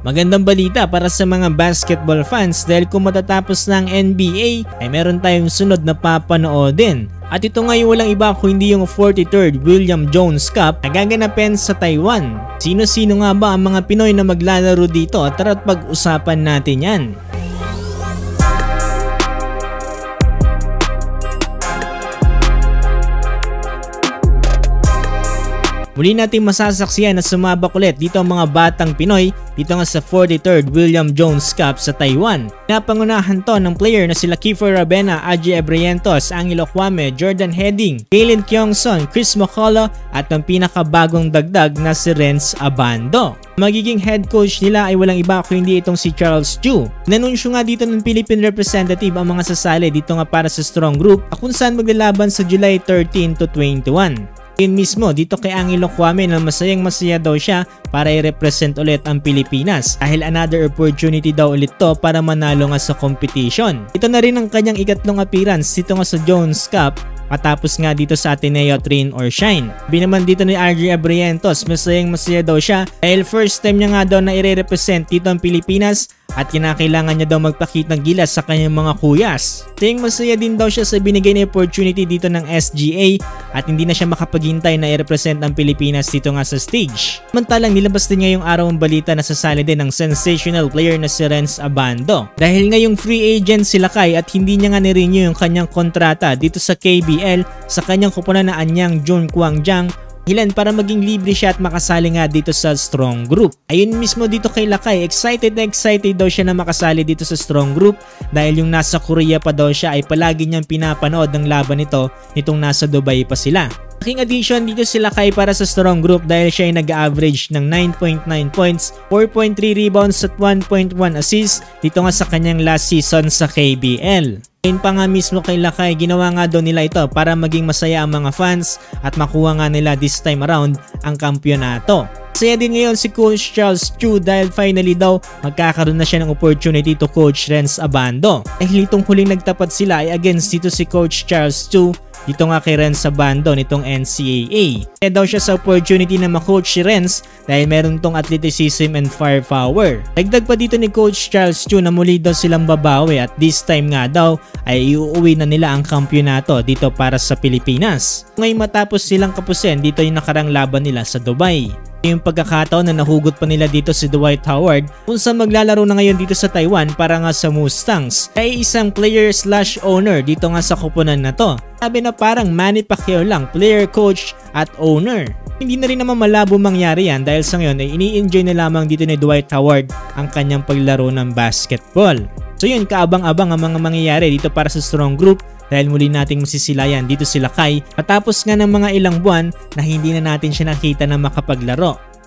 Magandang balita para sa mga basketball fans dahil kung matatapos ng NBA ay meron tayong sunod na papanoodin. At ito nga yung walang iba kundi yung 43rd William Jones Cup na gaganapin sa Taiwan. Sino-sino nga ba ang mga Pinoy na maglalaro dito? Tara't pag-usapan natin yan. Muli natin masasaksiyan na sumabak ulit dito ang mga batang Pinoy dito nga sa 43rd William Jones Cup sa Taiwan. Napangunahan to ng player na sila Kiefer Ravena, Aji Abrientos, Angelo Kwame, Jordan Heading, Kalen Kyongson, Chris Mokolo at ang pinakabagong dagdag na si Renz Abando. Magiging head coach nila ay walang iba kundi itong si Charles Chu. Nanunsyo nga dito ng Philippine representative ang mga sasali dito nga para sa strong group kung saan maglalaban sa July 13 to 21. Yun mismo dito kay Angelo Kwame na masayang-masaya daw siya para i-represent ulit ang Pilipinas dahil another opportunity daw ulit to para manalo nga sa competition. Ito na rin ang kanyang ikatlong appearance dito nga sa Jones Cup matapos nga dito sa Ateneo Train or Shine. Binaman dito ni RJ Abrientos, masayang-masaya daw siya dahil first time niya nga daw na i-represent dito ang Pilipinas at kinakailangan niya daw magpakita ng gilas sa kanyang mga kuyas. Ting masaya din daw siya sa binigay na opportunity dito ng SGA at hindi na siya makapaghintay na i-represent ang Pilipinas dito nga sa stage. Samantalang nilabas din ngayong araw ang balita na sasali din ng sensational player na si Renz Abando. Dahil ngayong free agent si Lakay at hindi niya nga nirenew yung kanyang kontrata dito sa KBL sa kanyang kupunan na anyang Jun Kwangjiang para maging libre siya at makasali nga dito sa strong group. Ayun mismo dito kay Lakay, excited daw siya na makasali dito sa strong group dahil yung nasa Korea pa daw siya ay palagi niyang pinapanood ng laban nitong nasa Dubai pa sila. Aking addition dito si Lakay para sa strong group dahil siya ay nag-average ng 9.9 points, 4.3 rebounds at 1.1 assists dito nga sa kanyang last season sa KBL. Ayun pa nga mismo kay Lakay, ginawa nga daw nila ito para maging masaya ang mga fans at makuha nga nila this time around ang kampyonato. Masaya din ngayon si Coach Charles Chu dahil finally daw magkakaroon na siya ng opportunity to coach Renz Abando. Dahil itong huling nagtapat sila ay against dito si Coach Charles Chu dito nga kay Renz Abando nitong NCAA. Kaya daw siya sa opportunity na ma-coach si Renz dahil meron tong athleticism and firepower. Dagdag pa dito ni Coach Charles Chu na muli daw silang babawi at this time nga daw ay iuuwi na nila ang kampyonato dito para sa Pilipinas. Ngayon matapos silang kapusin dito yung nakarang laban nila sa Dubai. Yung pagkakataon na nahugot pa nila dito si Dwight Howard kung saan maglalaro na ngayon dito sa Taiwan para nga sa Mustangs. Ay isang player / owner dito nga sa kupunan na to. Sabi na parang Manny Pacquiao lang, player, coach at owner. Hindi na rin naman malabo mangyari yan dahil sa ngayon ay ini-enjoy na lamang dito ni Dwight Howard ang kanyang paglaro ng basketball. So yun, kaabang-abang ang mga mangyayari dito para sa strong group dahil muli nating masisilayan dito si Lakay matapos nga ng mga ilang buwan na hindi na natin siya nakita na makapaglaro.